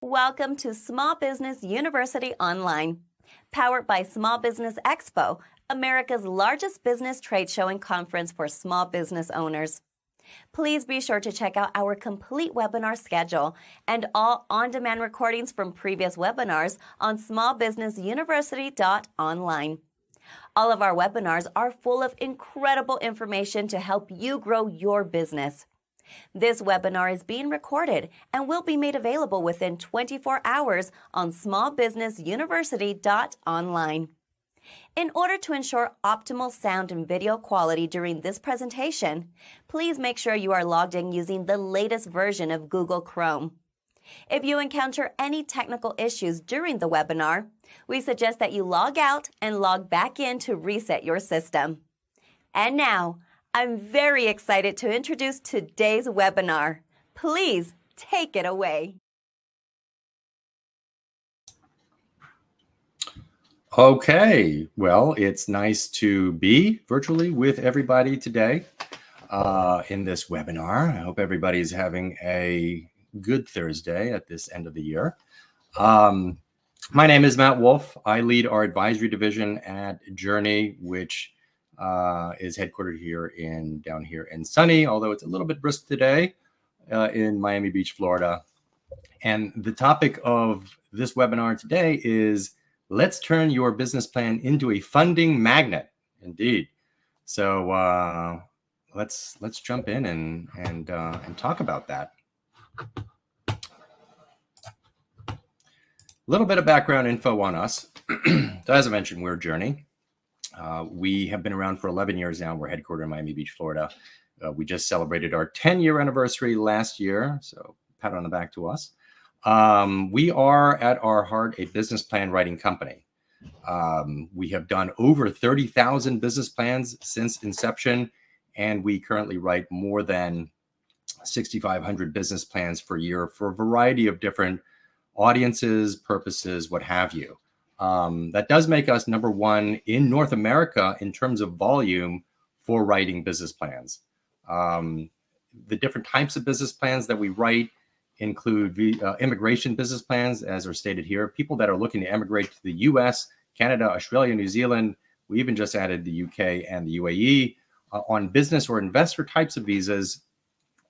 Welcome to Small Business University Online, powered by Small Business Expo, America's largest business trade show and conference for small business owners. Please be sure to check out our complete webinar schedule and all on-demand recordings from previous webinars on smallbusinessuniversity.online. All of our webinars are full of incredible information to help you grow your business. This webinar is being recorded and will be made available within 24 hours on smallbusinessuniversity.online. In order to ensure optimal sound and video quality during this presentation, please make sure you are logged in using the latest version of Google Chrome. If you encounter any technical issues during the webinar, we suggest that you log out and log back in to reset your system. And now, I'm very excited to introduce today's webinar. Please take it away. Okay, well, it's nice to be virtually with everybody today in this webinar. I hope everybody's having a good Thursday at this end of the year. My name is Matt Wolf. I lead our advisory division at Journey, which is headquartered down here in sunny, although it's a little bit brisk today in Miami Beach, Florida. And the topic of this webinar today is let's turn your business plan into a funding magnet. Indeed. So let's jump in and talk about that. A little bit of background info on us. So as I mentioned, we're Journey. We have been around for 11 years now. We're headquartered in Miami Beach, Florida. We just celebrated our 10-year anniversary last year, so pat on the back to us. We are at our heart a business plan writing company. We have done over 30,000 business plans since inception, and we currently write more than 6,500 business plans per year for a variety of different audiences, purposes, what have you. That does make us number one in North America in terms of volume for writing business plans. The different types of business plans that we write include immigration business plans, as are stated here, people that are looking to emigrate to the US, Canada, Australia, New Zealand. We even just added the UK and the UAE on business or investor types of visas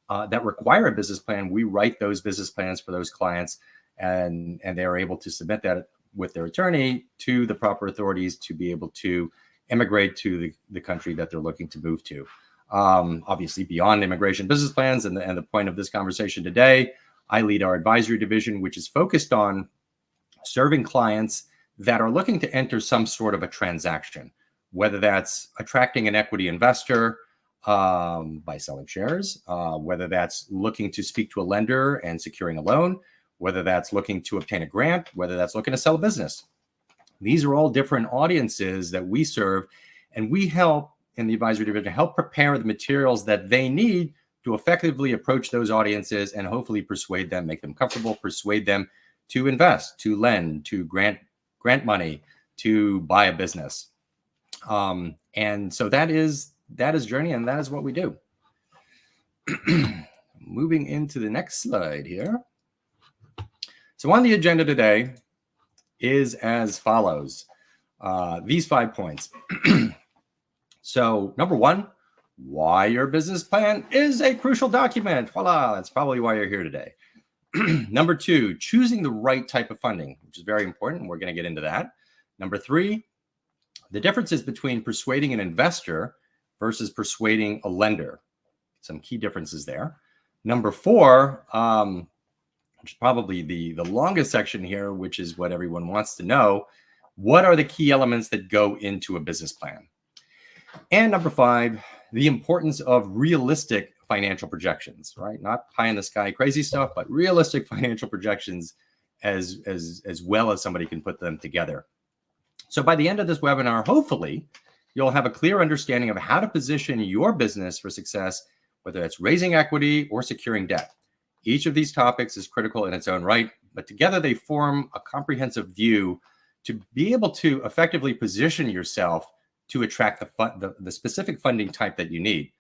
that require a business plan. We write those business plans for those clients, and they are able to submit that with their attorney to the proper authorities to be able to immigrate to the country that they're looking to move to. Obviously, beyond immigration business plans and the point of this conversation today, I lead our advisory division, which is focused on serving clients that are looking to enter some sort of a transaction, whether that's attracting an equity investor by selling shares, whether that's looking to speak to a lender and securing a loan, whether that's looking to obtain a grant, whether that's looking to sell a business. These are all different audiences that we serve, and we help in the advisory division help prepare the materials that they need to effectively approach those audiences and hopefully persuade them, make them comfortable, persuade them to invest, to lend, to grant money, to buy a business. And so that is Journey, and that is what we do. Moving into the next slide here. So on the agenda today is as follows. These 5 points. So number one, why your business plan is a crucial document. Voila, that's probably why you're here today. Number two, choosing the right type of funding, which is very important. We're going to get into that. Number three, the differences between persuading an investor versus persuading a lender. Some key differences there. Number four, which is probably the longest section here, which is what everyone wants to know. What are the key elements that go into a business plan? And number five, the importance of realistic financial projections, right? Not pie in the sky crazy stuff, but realistic financial projections as well as somebody can put them together. So by the end of this webinar, hopefully you'll have a clear understanding of how to position your business for success, whether it's raising equity or securing debt. Each of these topics is critical in its own right, but together they form a comprehensive view to be able to effectively position yourself to attract the specific funding type that you need.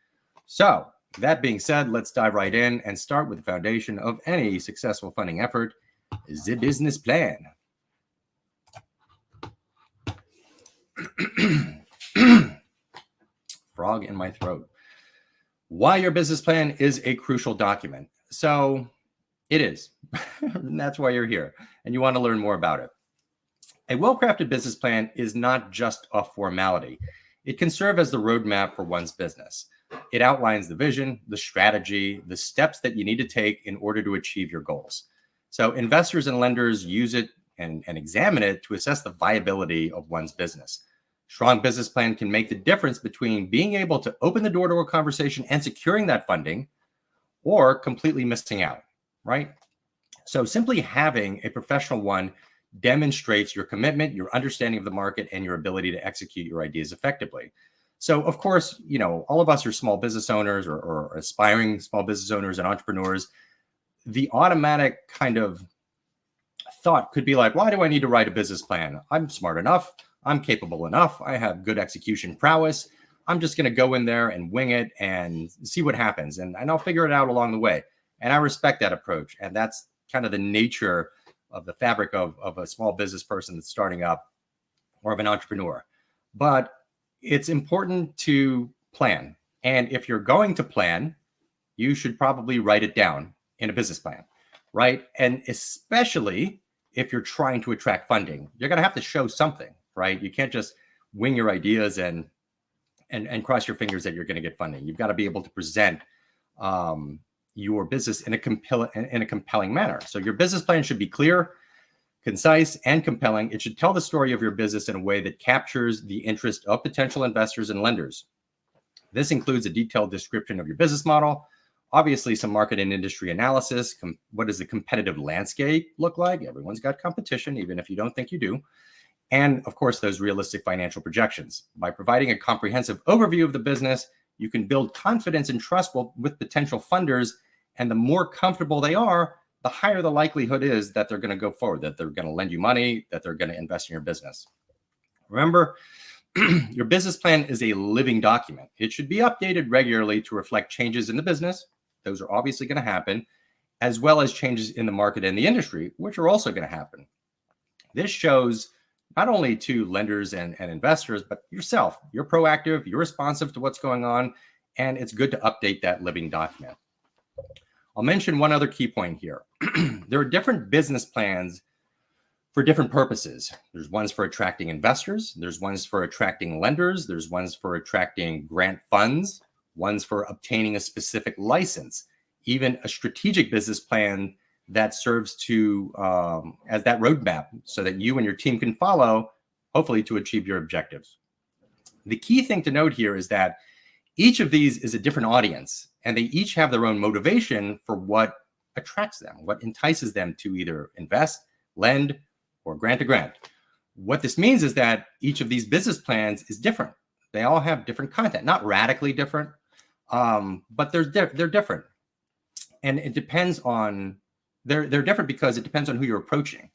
So that being said, let's dive right in and start with the foundation of any successful funding effort, the business plan. Frog in my throat. Why your business plan is a crucial document. So it is. That's why you're here, and you want to learn more about it. A well-crafted business plan is not just a formality. It can serve as the roadmap for one's business. It outlines the vision, the strategy, the steps that you need to take in order to achieve your goals. So investors and lenders use it and examine it to assess the viability of one's business. Strong business plan can make the difference between being able to open the door to a conversation and securing that funding, or completely missing out, right? So simply having a professional one demonstrates your commitment, your understanding of the market, and your ability to execute your ideas effectively. So, of course, all of us are small business owners or aspiring small business owners and entrepreneurs. The automatic kind of thought could be like, why do I need to write a business plan? I'm smart enough. I'm capable enough. I have good execution prowess. I'm just going to go in there and wing it and see what happens. And I'll figure it out along the way. And I respect that approach. And that's kind of the nature of the fabric of a small business person that's starting up, or of an entrepreneur. But it's important to plan. And if you're going to plan, you should probably write it down in a business plan, right? And especially if you're trying to attract funding, you're going to have to show something, right? You can't just wing your ideas and cross your fingers that you're going to get funding. You've got to be able to present your business in a compelling manner. So your business plan should be clear, concise, and compelling. It should tell the story of your business in a way that captures the interest of potential investors and lenders. This includes a detailed description of your business model, obviously some market and industry analysis. What does the competitive landscape look like? Everyone's got competition, even if you don't think you do. And of course, those realistic financial projections. By providing a comprehensive overview of the business, you can build confidence and trust with potential funders. And the more comfortable they are, the higher the likelihood is that they're going to go forward, that they're going to lend you money, that they're going to invest in your business. Remember, your business plan is a living document. It should be updated regularly to reflect changes in the business. Those are obviously going to happen, as well as changes in the market and the industry, which are also going to happen. This shows not only to lenders and investors, but yourself. You're proactive, you're responsive to what's going on, and it's good to update that living document. I'll mention one other key point here. There are different business plans for different purposes. There's ones for attracting investors. There's ones for attracting lenders. There's ones for attracting grant funds, ones for obtaining a specific license, even a strategic business plan that serves to as that roadmap so that you and your team can follow, hopefully to achieve your objectives. The key thing to note here is that each of these is a different audience, and they each have their own motivation for what attracts them, what entices them to either invest, lend, or grant a grant. What this means is that each of these business plans is different. They all have different content, not radically different, but they're different. And it depends on, they're different because it depends on who you're approaching.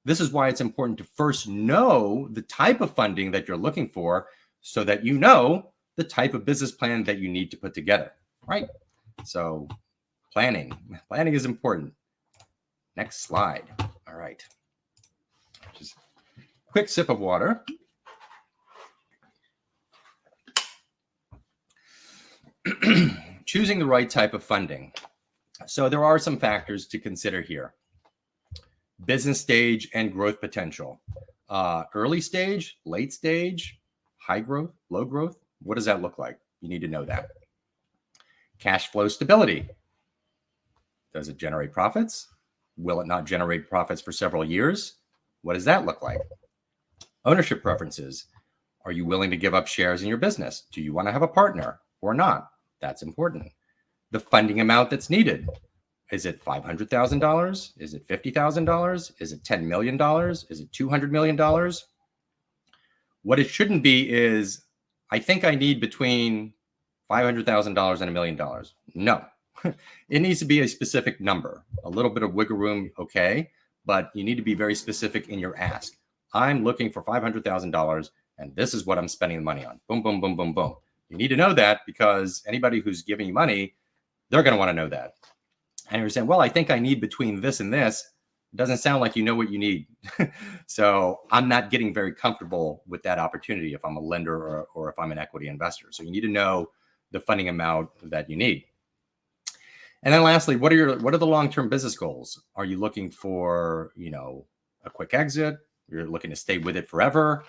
This is why it's important to first know the type of funding that you're looking for so that you know the type of business plan that you need to put together, right? So planning is important. Next slide. All right. Just a quick sip of water. Choosing the right type of funding. So there are some factors to consider here. Business stage and growth potential. Early stage, late stage, high growth, low growth. What does that look like? You need to know that. Cash flow stability. Does it generate profits? Will it not generate profits for several years? What does that look like? Ownership preferences. Are you willing to give up shares in your business? Do you want to have a partner or not? That's important. The funding amount that's needed. Is it $500,000? Is it $50,000? Is it $10 million? Is it $200 million? What it shouldn't be is, I think I need between $500,000 and $1 million. No, it needs to be a specific number. A little bit of wiggle room, okay, but you need to be very specific in your ask. I'm looking for $500,000, and this is what I'm spending the money on. Boom, boom, boom, boom, boom. You need to know that because anybody who's giving you money, they're going to want to know that. And you're saying, well, I think I need between this and this. It doesn't sound like you know what you need. So I'm not getting very comfortable with that opportunity if I'm a lender or if I'm an equity investor. So you need to know the funding amount that you need. And then lastly, what are the long-term business goals? Are you looking for, a quick exit? You're looking to stay with it forever?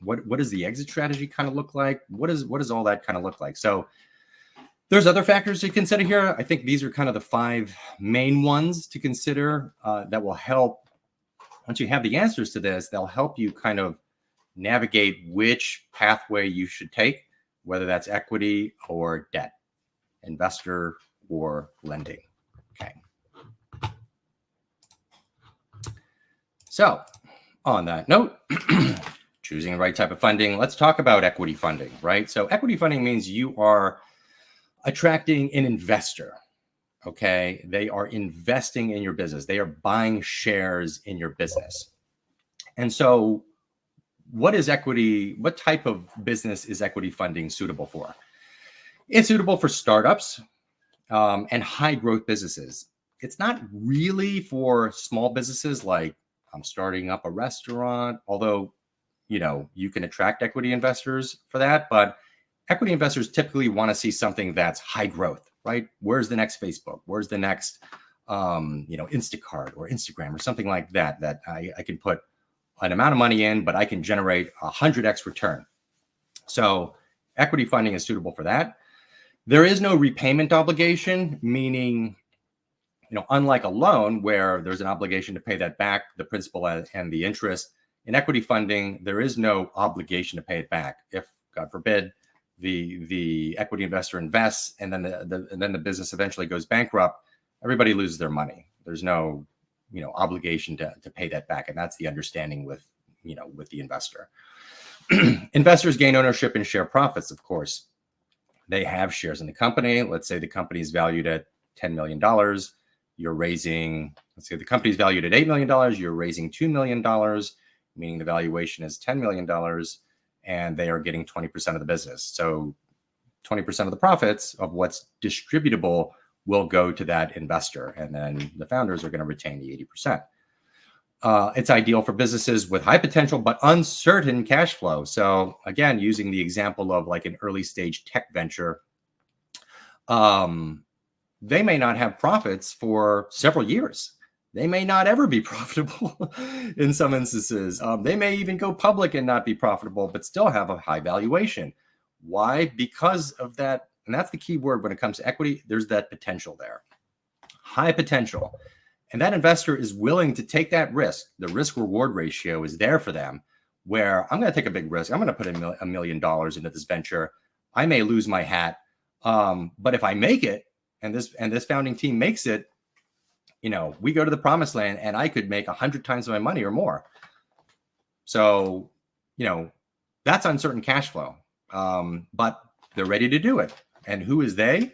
What does the exit strategy kind of look like? What does all that kind of look like? So there's other factors to consider here. I think these are kind of the 5 main ones to consider that will help. Once you have the answers to this, they'll help you kind of navigate which pathway you should take, whether that's equity or debt, investor or lending. Okay. So on that note, choosing the right type of funding, let's talk about equity funding, right? So equity funding means you are attracting an investor. Okay. They are investing in your business. They are buying shares in your business. And so what type of business is equity funding suitable for? It's suitable for startups and high growth businesses. It's not really for small businesses like I'm starting up a restaurant, although, you can attract equity investors for that, but equity investors typically want to see something that's high growth, right? Where's the next Facebook? Where's the next, Instacart or Instagram or something like that, that I can put an amount of money in, but I can generate 100x return. So equity funding is suitable for that. There is no repayment obligation, meaning, unlike a loan where there's an obligation to pay that back, the principal and the interest, in equity funding, there is no obligation to pay it back. If, God forbid, the equity investor invests and then the business eventually goes bankrupt, everybody loses their money. There's no, obligation to pay that back. And that's the understanding with the investor. Investors gain ownership in share profits, of course. They have shares in the company. Let's say the company is valued at $10 million. You're raising, let's say the company's valued at $8 million. You're raising $2 million, meaning the valuation is $10 million, and they are getting 20% of the business. So 20% of the profits of what's distributable will go to that investor, and then the founders are going to retain the 80%. It's ideal for businesses with high potential but uncertain cash flow. So again, using the example of like an early stage tech venture, they may not have profits for several years. They may not ever be profitable in some instances. They may even go public and not be profitable, but still have a high valuation. Why? Because of that. And that's the key word when it comes to equity. There's that potential there. High potential. And that investor is willing to take that risk. The risk reward ratio is there for them, where I'm going to take a big risk. I'm going to put $1 million into this venture. I may lose my hat. But if I make it and this founding team makes it, we go to the promised land and I could make 100 times my money or more. So, that's uncertain cash flow. But they're ready to do it. And who is they?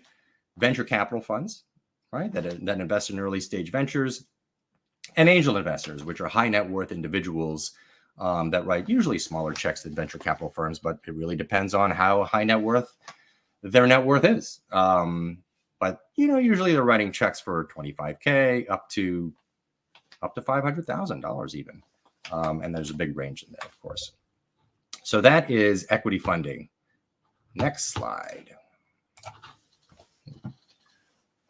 Venture capital funds, right? That invest in early stage ventures, and angel investors, which are high net worth individuals that write usually smaller checks than venture capital firms, but it really depends on how high net worth their net worth is. But usually they're writing checks for $25K up to $500,000 even. And there's a big range in there, of course. So that is equity funding. Next slide.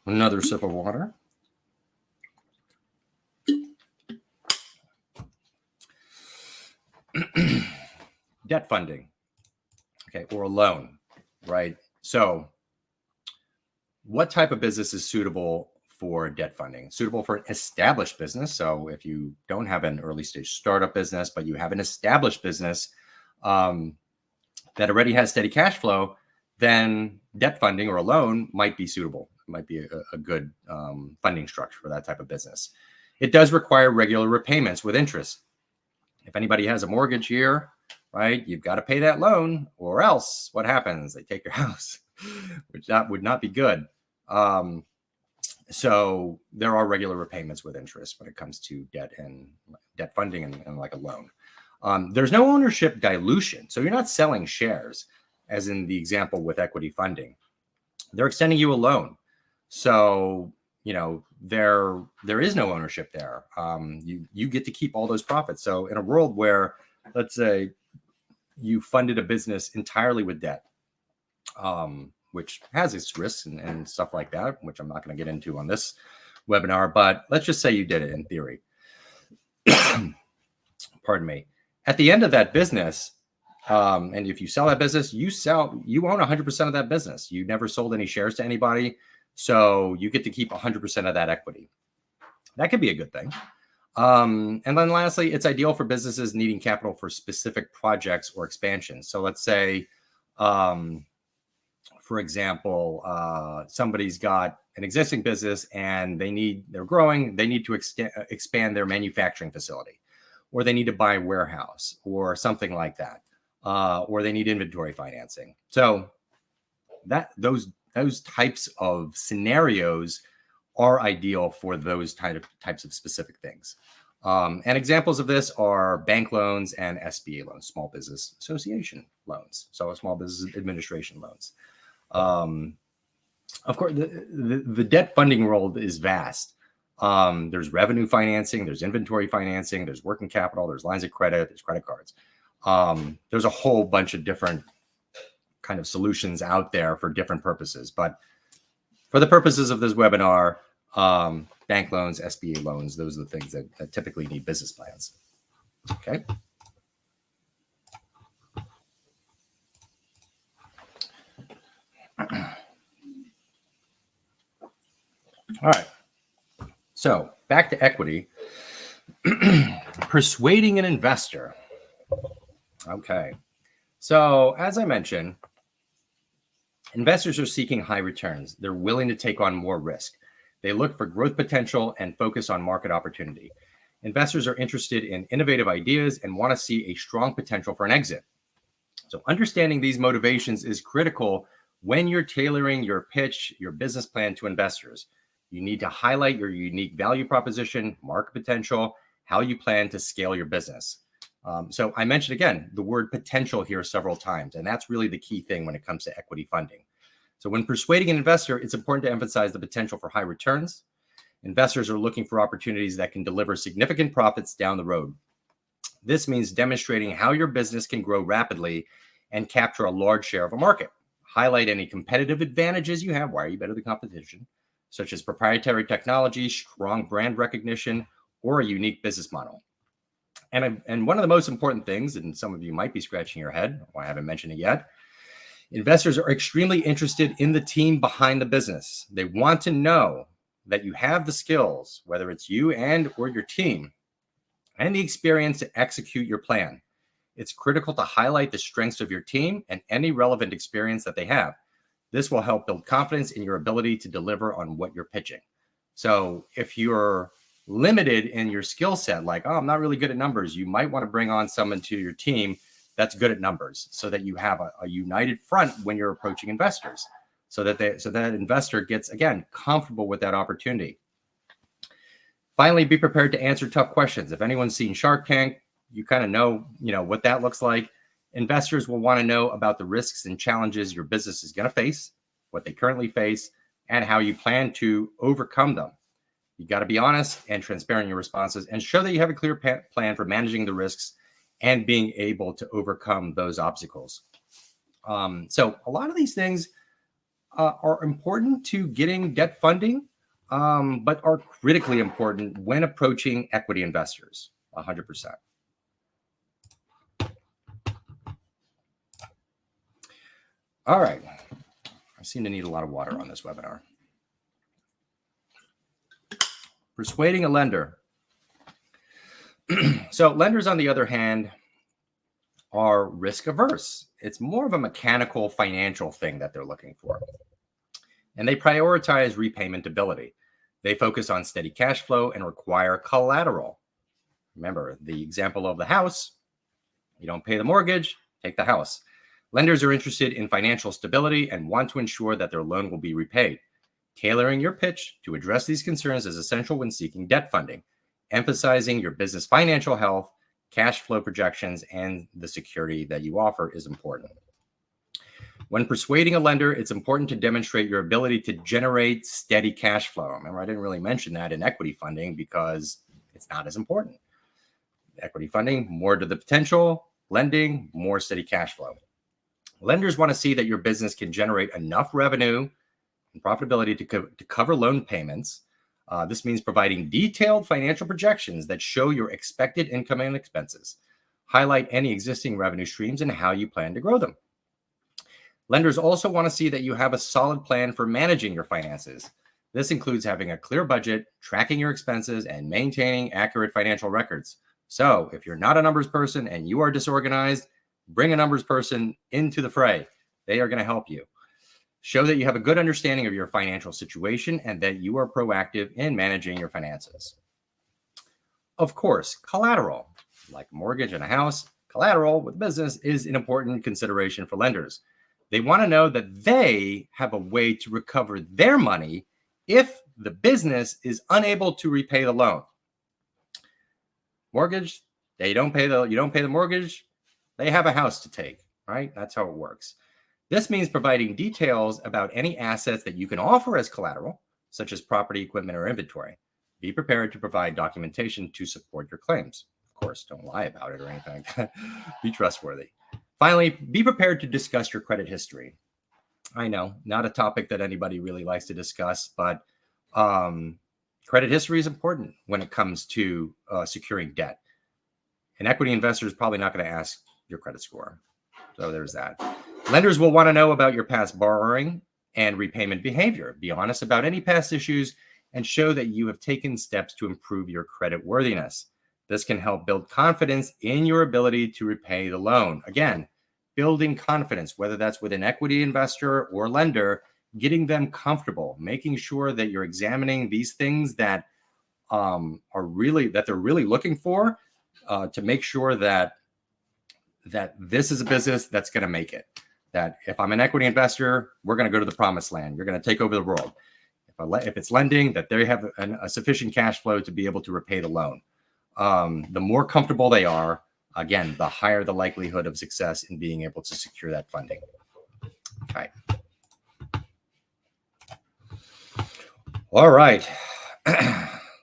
Another sip of water. Debt funding, okay, or a loan, right? So what type of business is suitable for debt funding? Suitable for an established business. So if you don't have an early stage startup business, but you have an established business that already has steady cash flow, then debt funding or a loan might be suitable. It might be a good funding structure for that type of business. It does require regular repayments with interest. If anybody has a mortgage here, right, you've got to pay that loan, or else what happens? They take your house, which that would not be good. So there are regular repayments with interest when it comes to debt funding and like a loan. There's no ownership dilution. So you're not selling shares, as in the example with equity funding. They're extending you a loan. So, there is no ownership there. You get to keep all those profits. So in a world where, let's say, you funded a business entirely with debt, which has its risks and stuff like that, which I'm not going to get into on this webinar, but let's just say you did it in theory. Pardon me. At the end of that business, and if you sell that business, you own 100% of that business. You never sold any shares to anybody, so you get to keep 100% of that equity. That could be a good thing. And then lastly, it's ideal for businesses needing capital for specific projects or expansions. So let's say, for example, somebody's got an existing business and they're growing, they need to expand their manufacturing facility, or they need to buy a warehouse or something like that, or they need inventory financing. So those types of scenarios are ideal for those types of specific things. And examples of this are bank loans and SBA loans, Small Business Association loans, so Small Business Administration loans. Of course, the debt funding world is vast. There's revenue financing, there's inventory financing, there's working capital, there's lines of credit, there's credit cards. There's a whole bunch of different kind of solutions out there for different purposes. But for the purposes of this webinar, bank loans, SBA loans, those are the things that typically need business plans. Okay. All right. So back to equity. Persuading an investor. Okay. So as I mentioned, investors are seeking high returns. They're willing to take on more risk. They look for growth potential and focus on market opportunity. Investors are interested in innovative ideas and want to see a strong potential for an exit. So understanding these motivations is critical when you're tailoring your pitch, your business plan to investors. You need to highlight your unique value proposition, market potential, how you plan to scale your business. So I mentioned again the word potential here several times, and that's really the key thing when it comes to equity funding. So when persuading an investor, it's important to emphasize the potential for high returns. Investors are looking for opportunities that can deliver significant profits down the road. This means demonstrating how your business can grow rapidly and capture a large share of a market. Highlight any competitive advantages you have. Why are you better than competition? Such as proprietary technology, strong brand recognition, or a unique business model. And one of the most important things, and some of you might be scratching your head, I haven't mentioned it yet, investors are extremely interested in the team behind the business. They want to know that you have the skills, whether it's you and or your team, and the experience to execute your plan. It's critical to highlight the strengths of your team and any relevant experience that they have. This will help build confidence in your ability to deliver on what you're pitching. So if you're limited in your skill set, like, oh, I'm not really good at numbers, you might want to bring on someone to your team that's good at numbers so that you have a united front when you're approaching investors, so that investor gets, again, comfortable with that opportunity. Finally, be prepared to answer tough questions. If anyone's seen Shark Tank, you kind of know what that looks like. Investors will want to know about the risks and challenges your business is going to face, what they currently face, and how you plan to overcome them. You got to be honest and transparent in your responses and show that you have a clear plan for managing the risks and being able to overcome those obstacles. So a lot of these things are important to getting debt funding, but are critically important when approaching equity investors, 100%. All right. I seem to need a lot of water on this webinar. Persuading a lender. So lenders, on the other hand, are risk averse. It's more of a mechanical financial thing that they're looking for. And they prioritize repayment ability. They focus on steady cash flow and require collateral. Remember the example of the house. You don't pay the mortgage, take the house. Lenders are interested in financial stability and want to ensure that their loan will be repaid. Tailoring your pitch to address these concerns is essential when seeking debt funding. Emphasizing your business financial health, cash flow projections, and the security that you offer is important. When persuading a lender, it's important to demonstrate your ability to generate steady cash flow. Remember, I didn't really mention that in equity funding because it's not as important. Equity funding, more to the potential. Lending, more steady cash flow. Lenders want to see that your business can generate enough revenue and profitability to cover loan payments. This means providing detailed financial projections that show your expected income and expenses. Highlight any existing revenue streams and how you plan to grow them. Lenders also want to see that you have a solid plan for managing your finances. This includes having a clear budget, tracking your expenses, and maintaining accurate financial records. So if you're not a numbers person and you are disorganized, bring a numbers person into the fray. They are going to help you. Show that you have a good understanding of your financial situation and that you are proactive in managing your finances. Of course, collateral, like a mortgage and a house, collateral with business is an important consideration for lenders. They want to know that they have a way to recover their money if the business is unable to repay the loan. Mortgage, you don't pay the mortgage, they have a house to take, right? That's how it works. This means providing details about any assets that you can offer as collateral, such as property, equipment, or inventory. Be prepared to provide documentation to support your claims. Of course, don't lie about it or anything like that. Be trustworthy. Finally, be prepared to discuss your credit history. I know, not a topic that anybody really likes to discuss, but credit history is important when it comes to securing debt. An equity investor is probably not going to ask your credit score. So there's that. Lenders will want to know about your past borrowing and repayment behavior. Be honest about any past issues and show that you have taken steps to improve your credit worthiness. This can help build confidence in your ability to repay the loan. Again, building confidence, whether that's with an equity investor or lender, getting them comfortable, making sure that you're examining these things that they're really looking for to make sure that this is a business that's going to make it. That if I'm an equity investor, we're going to go to the promised land. You're going to take over the world. If it's lending, that they have a sufficient cash flow to be able to repay the loan. The more comfortable they are, again, the higher the likelihood of success in being able to secure that funding. Okay. All right.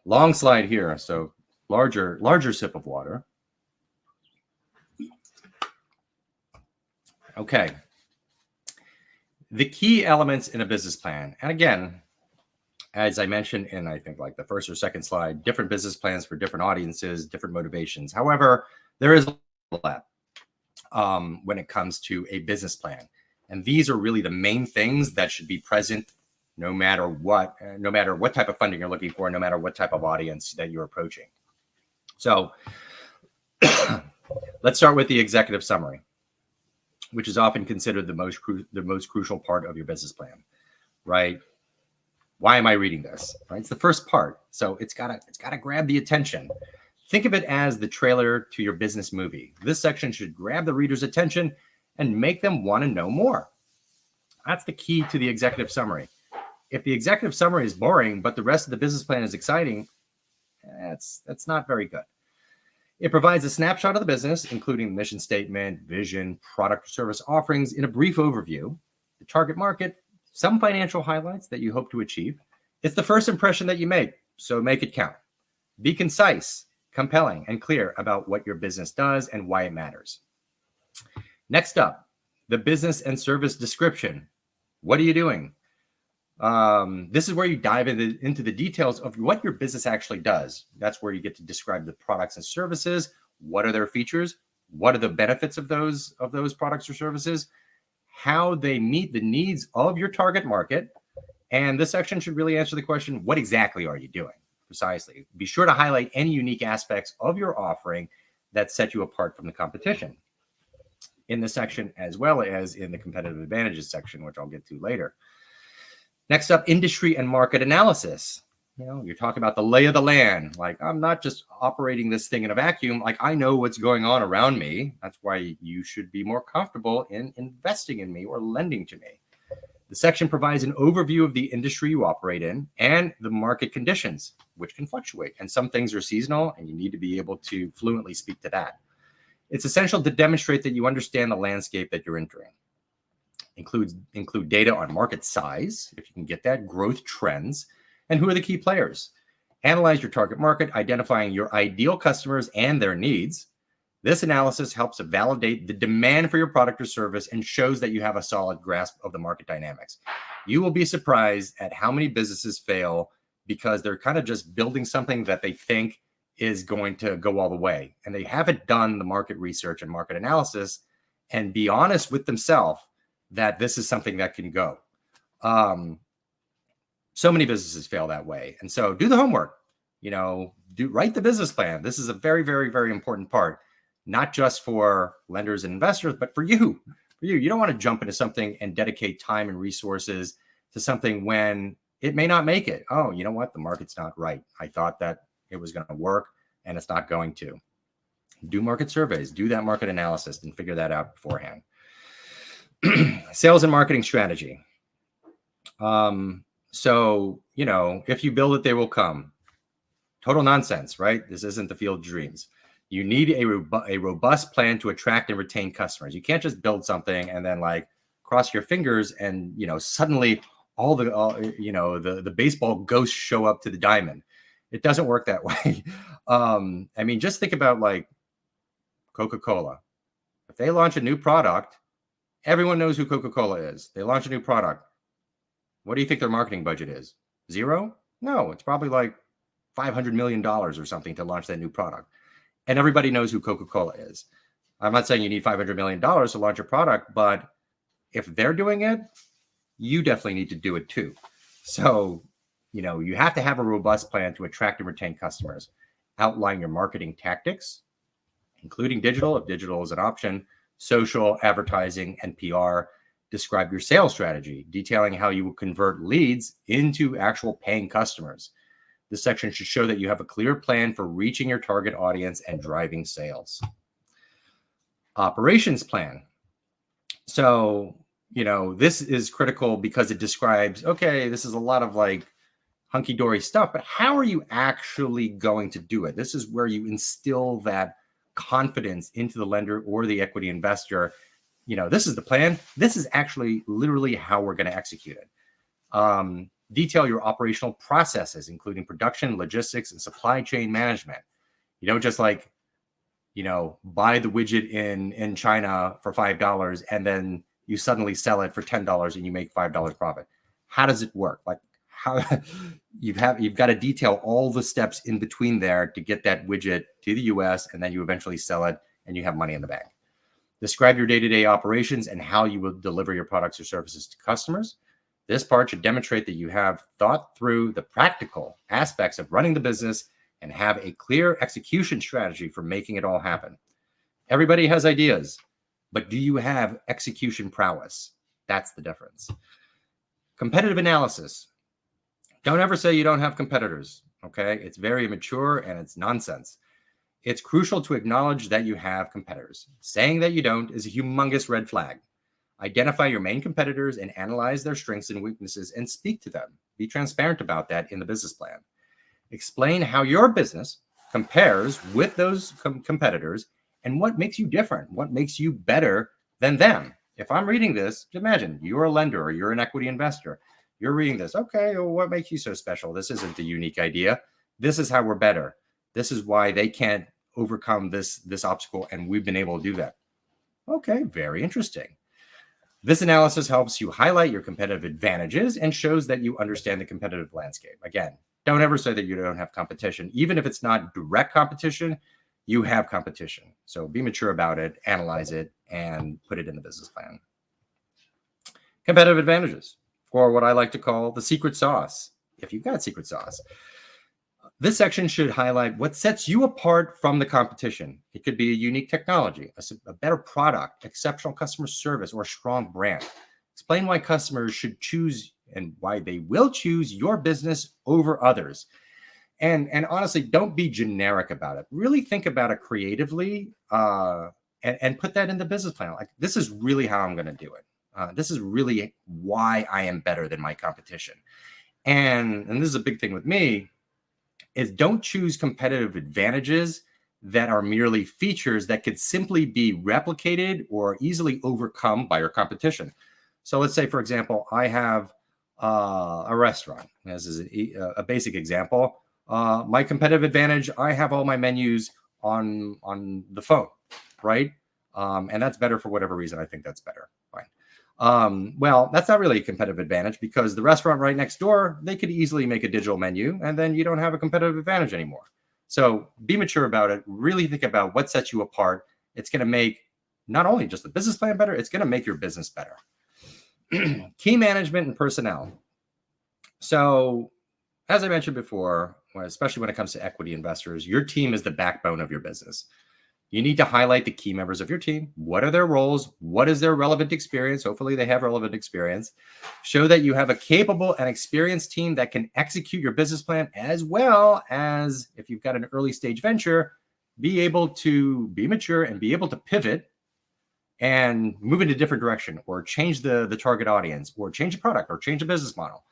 Long slide here. So larger sip of water. Okay. The key elements in a business plan. And again, as I mentioned in, I think, like the first or second slide, different business plans for different audiences, different motivations. However, there is overlap when it comes to a business plan. And these are really the main things that should be present no matter what type of funding you're looking for, no matter what type of audience that you're approaching. So let's start with the executive summary, which is often considered the most crucial part of your business plan, right? Why am I reading this? Right, it's the first part, so it's gotta grab the attention. Think of it as the trailer to your business movie. This section should grab the reader's attention and make them want to know more. That's the key to the executive summary. If the executive summary is boring, but the rest of the business plan is exciting, that's not very good. It provides a snapshot of the business, including mission statement, vision, product or service offerings in a brief overview, the target market, some financial highlights that you hope to achieve. It's the first impression that you make, so make it count. Be concise, compelling, and clear about what your business does and why it matters. Next up, the business and service description. What are you doing? This is where you dive into the details of what your business actually does. That's where you get to describe the products and services. What are their features? What are the benefits of those products or services? How they meet the needs of your target market. And this section should really answer the question, what exactly are you doing? Precisely. Be sure to highlight any unique aspects of your offering that set you apart from the competition in this section, as well as in the competitive advantages section, which I'll get to later. Next up, industry and market analysis. You're talking about the lay of the land. Like, I'm not just operating this thing in a vacuum. Like, I know what's going on around me. That's why you should be more comfortable in investing in me or lending to me. The section provides an overview of the industry you operate in and the market conditions, which can fluctuate. And some things are seasonal, and you need to be able to fluently speak to that. It's essential to demonstrate that you understand the landscape that you're entering. Include data on market size, if you can get that, growth trends, and who are the key players. Analyze your target market, identifying your ideal customers and their needs. This analysis helps to validate the demand for your product or service and shows that you have a solid grasp of the market dynamics. You will be surprised at how many businesses fail because they're kind of just building something that they think is going to go all the way. And they haven't done the market research and market analysis and be honest with themselves that this is something that can go. So many businesses fail that way. And so do the homework, write the business plan. This is a very, very, very important part, not just for lenders and investors, but for you. You don't want to jump into something and dedicate time and resources to something when it may not make it. Oh, you know what? The market's not right. I thought that it was going to work and it's not going to. Do market surveys, do that market analysis and figure that out beforehand. Sales and marketing strategy. So, if you build it, they will come. Total nonsense, right? This isn't the field of dreams. You need a robust plan to attract and retain customers. You can't just build something and then cross your fingers and, suddenly all the baseball ghosts show up to the diamond. It doesn't work that way. Just think about Coca-Cola. If they launch a new product, everyone knows who Coca-Cola is. They launch a new product. What do you think their marketing budget is? Zero? No, it's probably $500 million or something to launch that new product. And everybody knows who Coca-Cola is. I'm not saying you need $500 million to launch a product, but if they're doing it, you definitely need to do it too. So, you have to have a robust plan to attract and retain customers. Outline your marketing tactics, including digital, if digital is an option, social, advertising, and PR. Describe your sales strategy, detailing how you will convert leads into actual paying customers. This section should show that you have a clear plan for reaching your target audience and driving sales. Operations plan. So, this is critical because it describes, okay, this is a lot of hunky-dory stuff, but how are you actually going to do it? This is where you instill that confidence into the lender or the equity investor. This is the plan. This is actually literally how we're going to execute it. Detail your operational processes, including production, logistics, and supply chain management. You don't just buy the widget in China for $5 and then you suddenly sell it for $10 and you make $5 profit. How does it work? How you've got to detail all the steps in between there to get that widget to the US, and then you eventually sell it and you have money in the bank. Describe your day-to-day operations and how you will deliver your products or services to customers. This part should demonstrate that you have thought through the practical aspects of running the business and have a clear execution strategy for making it all happen. Everybody has ideas, but do you have execution prowess? That's the difference. Competitive analysis. Don't ever say you don't have competitors, okay? It's very immature and it's nonsense. It's crucial to acknowledge that you have competitors. Saying that you don't is a humongous red flag. Identify your main competitors and analyze their strengths and weaknesses and speak to them. Be transparent about that in the business plan. Explain how your business compares with those competitors and what makes you different, what makes you better than them. If I'm reading this, imagine you're a lender or you're an equity investor. You're reading this. Okay, well, what makes you so special? This isn't a unique idea. This is how we're better. This is why they can't overcome this obstacle, and we've been able to do that. Okay, very interesting. This analysis helps you highlight your competitive advantages and shows that you understand the competitive landscape. Again, don't ever say that you don't have competition. Even if it's not direct competition, you have competition. So be mature about it, analyze it, and put it in the business plan. Competitive advantages, or what I like to call the secret sauce, if you've got secret sauce. This section should highlight what sets you apart from the competition. It could be a unique technology, a better product, exceptional customer service, or a strong brand. Explain why customers should choose and why they will choose your business over others. And honestly, don't be generic about it. Really think about it creatively and put that in the business plan. Like, this is really how I'm going to do it. This is really why I am better than my competition. And this is a big thing with me, is don't choose competitive advantages that are merely features that could simply be replicated or easily overcome by your competition. So let's say, for example, I have a restaurant. This is a basic example. My competitive advantage, I have all my menus on the phone, right? And that's better for whatever reason. I think that's better. Fine. Well, that's not really a competitive advantage because the restaurant right next door, they could easily make a digital menu and then you don't have a competitive advantage anymore. So be mature about it. Really think about what sets you apart. It's going to make not only just the business plan better, it's going to make your business better. Key management and personnel. So as I mentioned before, especially when it comes to equity investors, your team is the backbone of your business. You need to highlight the key members of your team. What are their roles? What is their relevant experience? Hopefully they have relevant experience. Show that you have a capable and experienced team that can execute your business plan, as well as, if you've got an early stage venture, be able to be mature and be able to pivot and move in a different direction, or change the target audience, or change the product, or change the business model.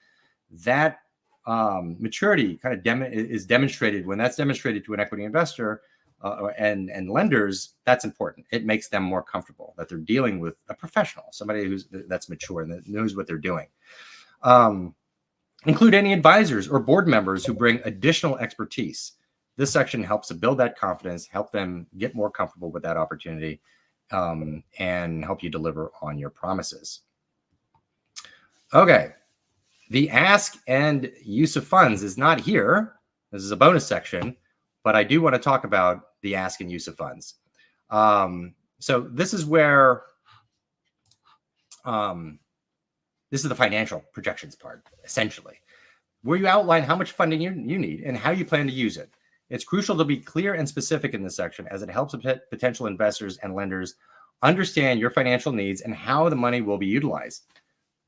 That maturity kind of is demonstrated. When that's demonstrated to an equity investor and lenders, that's important. It makes them more comfortable that they're dealing with a professional, somebody that's mature and that knows what they're doing. Include any advisors or board members who bring additional expertise. This section helps to build that confidence, help them get more comfortable with that opportunity, and help you deliver on your promises. Okay. The ask and use of funds is not here. This is a bonus section, but I do want to talk about the ask and use of funds. So this is where, this is the financial projections part, essentially, where you outline how much funding you need and how you plan to use it. It's crucial to be clear and specific in this section, as it helps potential investors and lenders understand your financial needs and how the money will be utilized.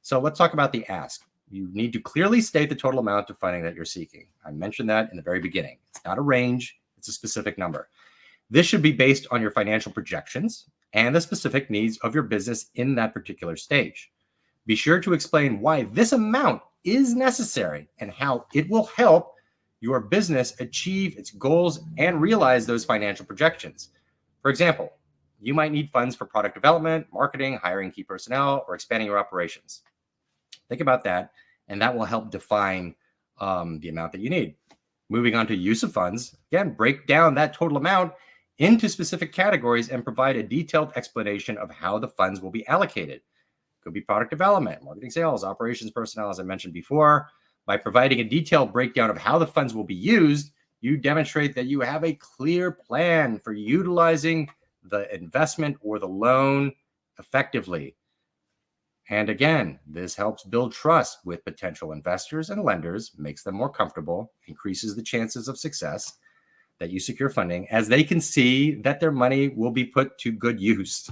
So let's talk about the ask. You need to clearly state the total amount of funding that you're seeking. I mentioned that in the very beginning. It's not a range, it's a specific number. This should be based on your financial projections and the specific needs of your business in that particular stage. Be sure to explain why this amount is necessary and how it will help your business achieve its goals and realize those financial projections. For example, you might need funds for product development, marketing, hiring key personnel, or expanding your operations. Think about that, and that will help define the amount that you need. Moving on to use of funds, again, break down that total amount into specific categories and provide a detailed explanation of how the funds will be allocated. Could be product development, marketing, sales, operations, personnel, as I mentioned before. By providing a detailed breakdown of how the funds will be used, you demonstrate that you have a clear plan for utilizing the investment or the loan effectively. And again, this helps build trust with potential investors and lenders, makes them more comfortable, increases the chances of success that you secure funding, as they can see that their money will be put to good use.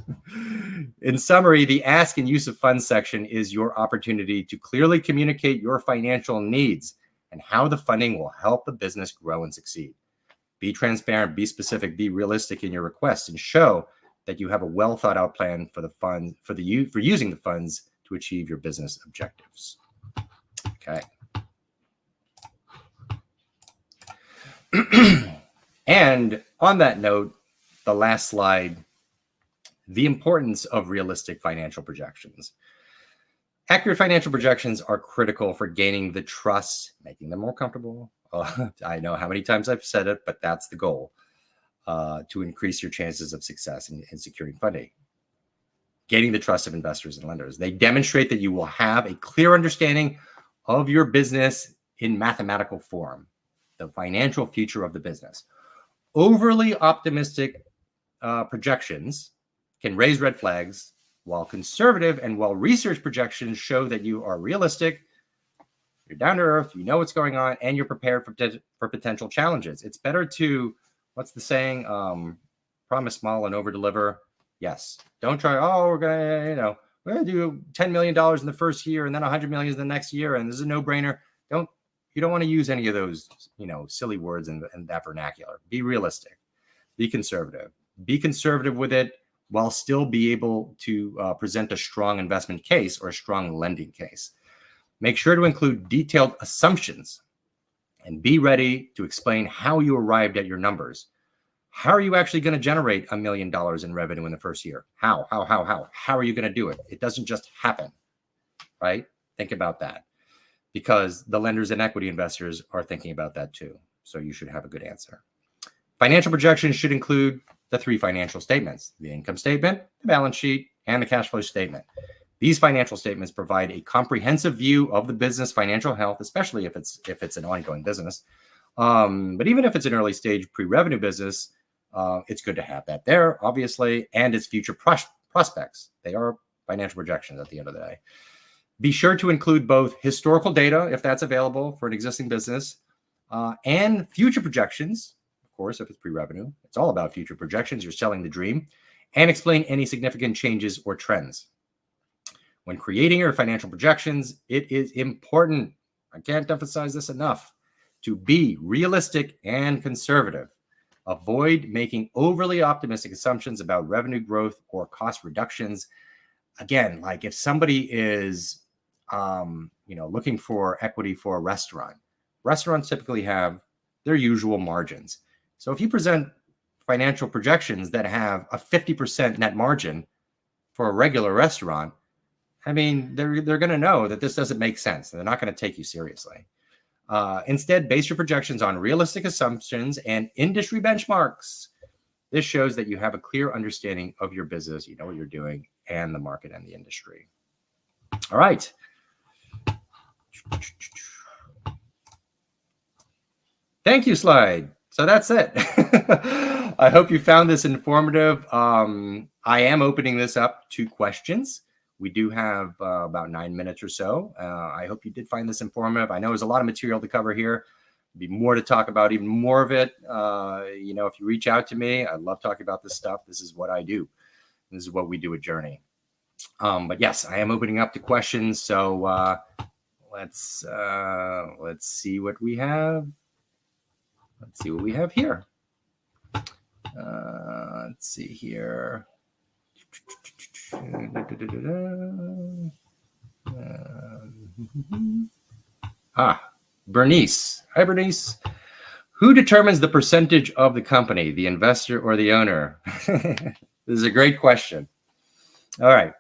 In summary, the ask and use of funds section is your opportunity to clearly communicate your financial needs and how the funding will help the business grow and succeed. Be transparent, be specific, be realistic in your requests, and show that you have a well thought out plan for the fund, for using the funds to achieve your business objectives. Okay. And on that note, the last slide, the importance of realistic financial projections. Accurate financial projections are critical for gaining the trust, making them more comfortable. I know how many times I've said it, but that's the goal, to increase your chances of success in securing funding. Gaining the trust of investors and lenders. They demonstrate that you will have a clear understanding of your business in mathematical form, the financial future of the business. Overly optimistic projections can raise red flags, while conservative and well-researched projections show that you are realistic, you're down to earth, you know what's going on, and you're prepared for potential challenges. It's better to, what's the saying? Promise small and over-deliver. Yes. Don't try, we're going to do $10 million in the first year and then $100 million in the next year, and this is a no-brainer. You don't want to use any of those, silly words in that vernacular. Be realistic. Be conservative. Be conservative with it while still be able to present a strong investment case or a strong lending case. Make sure to include detailed assumptions and be ready to explain how you arrived at your numbers. How are you actually going to generate $1 million in revenue in the first year? How are you going to do it? It doesn't just happen. right? Think about that, because the lenders and equity investors are thinking about that too. So you should have a good answer. Financial projections should include the 3 financial statements: the income statement, the balance sheet, and the cash flow statement. These financial statements provide a comprehensive view of the business financial health, especially if it's an ongoing business. But even if it's an early stage pre-revenue business, it's good to have that there, obviously, and its future prospects. They are financial projections at the end of the day. Be sure to include both historical data, if that's available for an existing business, and future projections. Of course, if it's pre-revenue, it's all about future projections. You're selling the dream, and explain any significant changes or trends. When creating your financial projections, it is important, I can't emphasize this enough, to be realistic and conservative. Avoid making overly optimistic assumptions about revenue growth or cost reductions. Again, like if somebody is, looking for equity for a restaurant, restaurants typically have their usual margins. So if you present financial projections that have a 50% net margin for a regular restaurant, I mean, they're going to know that this doesn't make sense. They're not going to take you seriously. Instead, base your projections on realistic assumptions and industry benchmarks. This shows that you have a clear understanding of your business, you know what you're doing, and the market and the industry. All right. Thank you, slide. So that's it. I hope you found this informative. I am opening this up to questions. We do have about 9 minutes or so. I hope you did find this informative. I know there's a lot of material to cover here. There'll be more to talk about, even more of it. If you reach out to me, I love talking about this stuff. This is what I do. This is what we do at Journey. But yes, I am opening up to questions. So let's see what we have. Let's see what we have here. Let's see here. Bernice. Hi, Bernice. Who determines the percentage of the company, the investor or the owner? This is a great question. All right.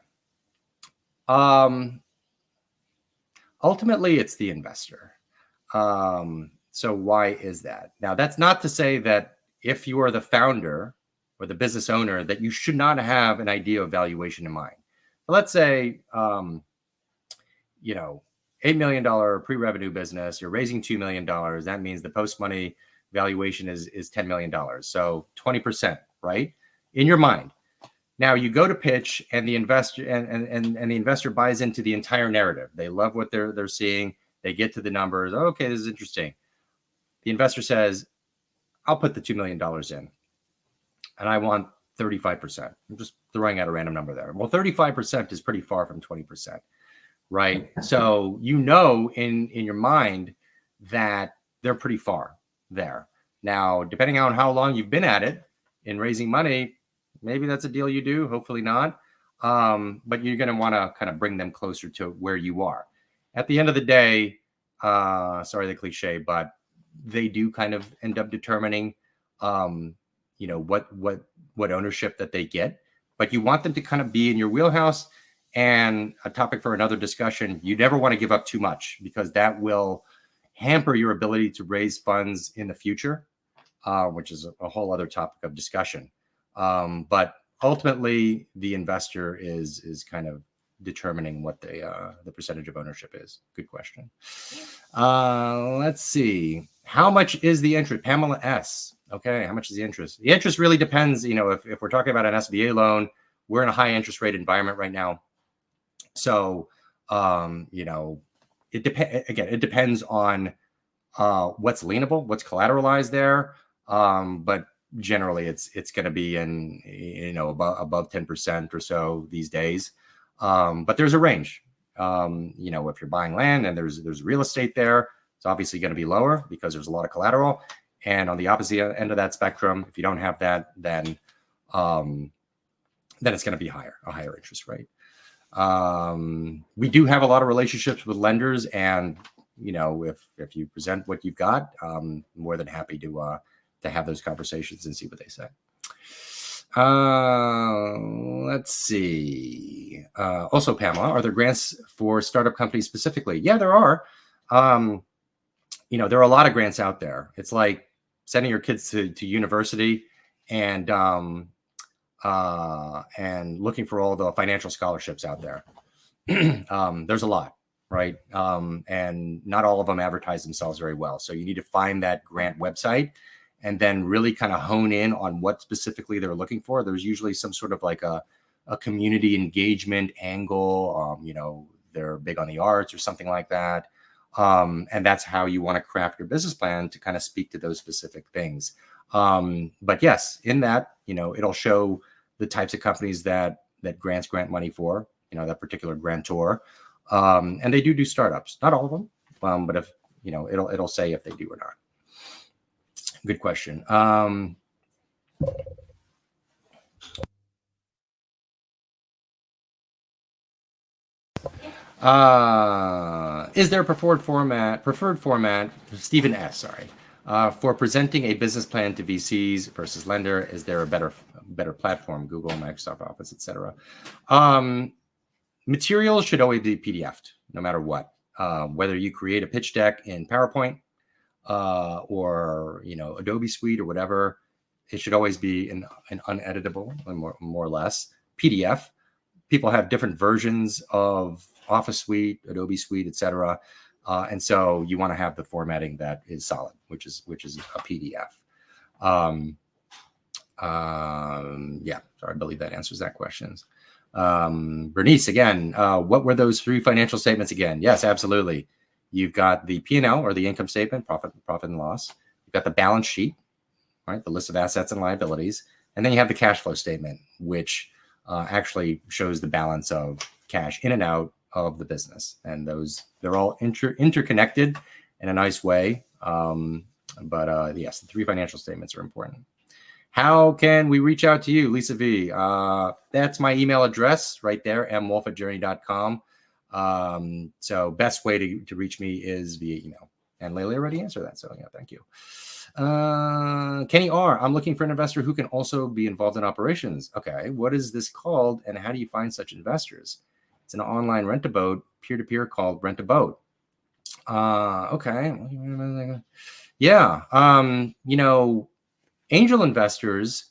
Ultimately, it's the investor. So why is that? Now, that's not to say that if you are the founder or the business owner, that you should not have an idea of valuation in mind. But let's say, $8 million pre-revenue business, you're raising $2 million. That means the post-money valuation is $10 million. So 20%, right? In your mind. Now you go to pitch, and the investor and the investor buys into the entire narrative. They love what they're seeing. They get to the numbers. Okay, this is interesting. The investor says, I'll put the $2 million in, and I want 35%. I'm just throwing out a random number there. Well, 35% is pretty far from 20%, right? So in your mind that they're pretty far there. Now, depending on how long you've been at it in raising money, maybe that's a deal you do, hopefully not. But you're going to want to kind of bring them closer to where you are. At the end of the day, sorry, the cliche, but they do kind of end up determining, what ownership that they get. But you want them to kind of be in your wheelhouse. And a topic for another discussion, you never want to give up too much, because that will hamper your ability to raise funds in the future, which is a whole other topic of discussion. But ultimately, the investor is kind of determining what the percentage of ownership is. Good question. Let's see. How much is the interest? Pamela S. Okay, how much is the interest? The interest really depends. If we're talking about an SBA loan, we're in a high interest rate environment right now. So, it depends. Again, it depends on what's lienable, what's collateralized there. But generally, it's going to be in above 10% or so these days. But there's a range. If you're buying land and there's real estate there, it's obviously going to be lower because there's a lot of collateral. And on the opposite end of that spectrum, if you don't have that, then it's going to be a higher interest rate. We do have a lot of relationships with lenders, and if you present what you've got, more than happy to have those conversations and see what they say. Let's see. Also, Pamela, are there grants for startup companies specifically? Yeah, there are. There are a lot of grants out there. It's like sending your kids to university and looking for all the financial scholarships out there. There's a lot, right? And not all of them advertise themselves very well. So you need to find that grant website and then really kind of hone in on what specifically they're looking for. There's usually some sort of like a community engagement angle. They're big on the arts or something like that. And that's how you want to craft your business plan to kind of speak to those specific things. But yes, in that, it'll show the types of companies that grants grant money for, that particular grantor. And they do startups, not all of them. But if, it'll say if they do or not. Good question. Is there a preferred format, Stephen S, sorry, for presenting a business plan to VCs versus lender? Is there a better platform, Google, Microsoft Office, etc.? Materials should always be PDF'd, no matter what. Whether you create a pitch deck in PowerPoint or Adobe Suite or whatever, it should always be an uneditable, more or less, PDF. People have different versions of Office Suite, Adobe Suite, etc. And so you want to have the formatting that is solid, which is a PDF. Yeah, sorry, I believe that answers that question. Bernice, again, what were those 3 financial statements again? Yes, absolutely. You've got the P&L or the income statement, profit and loss. You've got the balance sheet, right? The list of assets and liabilities. And then you have the cash flow statement, which actually shows the balance of cash in and out of the business. And they're all interconnected in a nice way. But yes, the 3 financial statements are important. How can we reach out to you, Lisa V? That's my email address right there, mwolf@journey.com. So best way to reach me is via email. And Layla already answered that. So yeah, thank you. Kenny R, I'm looking for an investor who can also be involved in operations. Okay, what is this called and how do you find such investors? It's an online rent-a-boat, peer-to-peer called Rent-a-Boat. Okay. Yeah. Angel investors,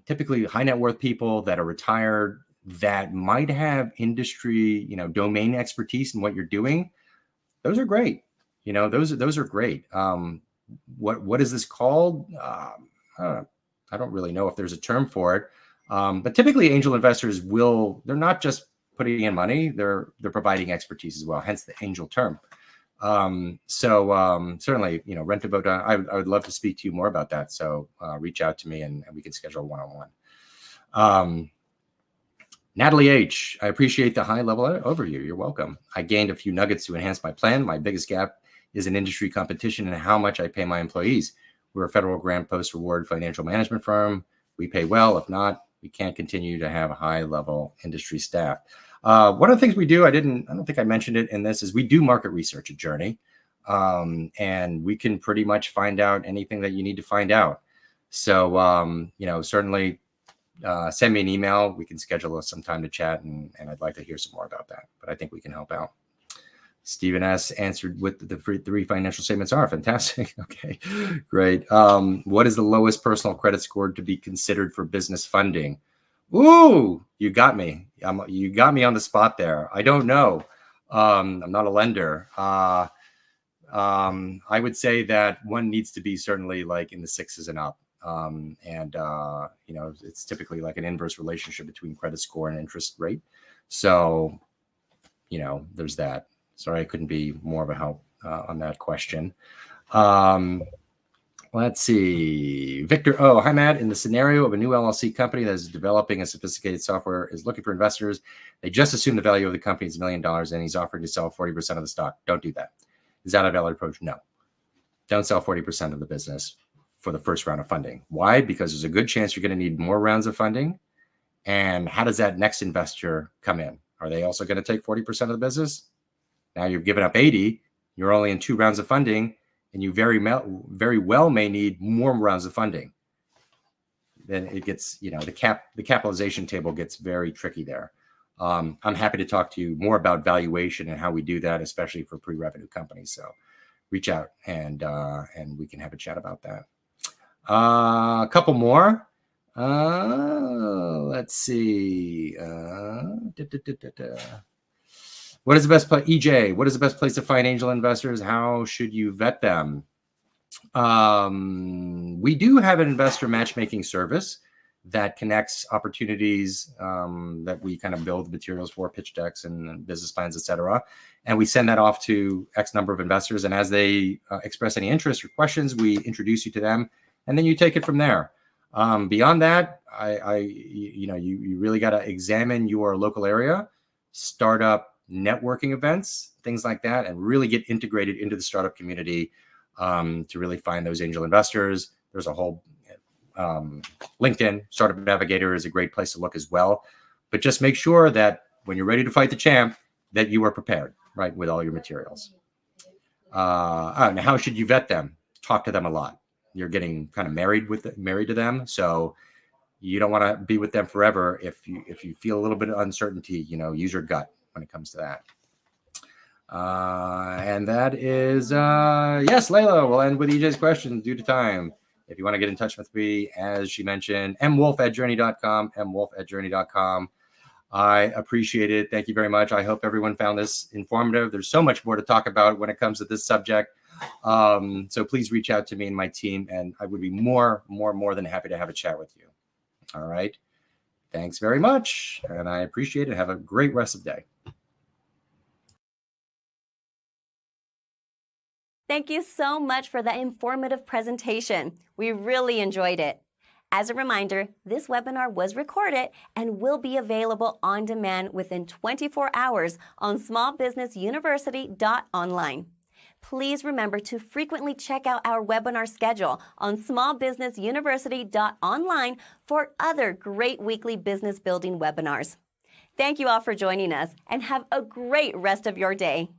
typically high net worth people that are retired that might have industry, domain expertise in what you're doing. Those are great. Those are great. What is this called? I don't really know if there's a term for it. But typically angel investors they're not just putting in money, they're providing expertise as well, hence the angel term. Certainly, Rent-a-Boat, I would love to speak to you more about that. So reach out to me and we can schedule a one-on-one. Natalie H, I appreciate the high level overview. You're welcome. I gained a few nuggets to enhance my plan. My biggest gap is an industry competition and how much I pay my employees. We're a federal grant post-reward financial management firm. We pay well. If not, we can't continue to have a high-level industry staff. One of the things we do, I don't think I mentioned it in this, is we do market research at Journey. And we can pretty much find out anything that you need to find out. So, certainly send me an email. We can schedule some time to chat and I'd like to hear some more about that, but I think we can help out. Stephen S answered what the 3 financial statements are. Fantastic. Okay, great. What is the lowest personal credit score to be considered for business funding? Ooh, you got me. You got me on the spot there. I don't know. I'm not a lender. I would say that one needs to be certainly like in the 6s and up. It's typically like an inverse relationship between credit score and interest rate. So, there's that. Sorry, I couldn't be more of a help on that question. Let's see. Victor, hi, Matt. In the scenario of a new LLC company that is developing a sophisticated software, is looking for investors, they just assume the value of the company is $1 million and he's offering to sell 40% of the stock. Don't do that. Is that a valid approach? No. Don't sell 40% of the business for the first round of funding. Why? Because there's a good chance you're going to need more rounds of funding. And how does that next investor come in? Are they also going to take 40% of the business? Now you've given up 80, you're only in 2 rounds of funding, and you very well may need more rounds of funding. then it gets, the capitalization table gets very tricky there. I'm happy to talk to you more about valuation and how we do that, especially for pre-revenue companies. So reach out and we can have a chat about that. A couple more. Let's see. What is the best place? EJ, what is the best place to find angel investors? How should you vet them? We do have an investor matchmaking service that connects opportunities that we kind of build materials for, pitch decks and business plans, etc. And we send that off to X number of investors. And as they express any interest or questions, we introduce you to them, and then you take it from there. Beyond that, you really got to examine your local area, start up networking events, things like that, and really get integrated into the startup community to really find those angel investors. There's a whole LinkedIn Startup Navigator is a great place to look as well. But just make sure that when you're ready to fight the champ, that you are prepared, right, with all your materials. Now, how should you vet them? Talk to them a lot. You're getting kind of married to them, so you don't want to be with them forever. If you feel a little bit of uncertainty, use your gut when it comes to that. And that is yes, Layla. We'll end with EJ's question due to time. If you want to get in touch with me, as she mentioned, mwolf@journey.com, mwolf@journey.com. I appreciate it. Thank you very much. I hope everyone found this informative. There's so much more to talk about when it comes to this subject. So please reach out to me and my team, and I would be more than happy to have a chat with you. All right. Thanks very much. And I appreciate it. Have a great rest of the day. Thank you so much for that informative presentation. We really enjoyed it. As a reminder, this webinar was recorded and will be available on demand within 24 hours on smallbusinessuniversity.online. Please remember to frequently check out our webinar schedule on smallbusinessuniversity.online for other great weekly business building webinars. Thank you all for joining us, and have a great rest of your day.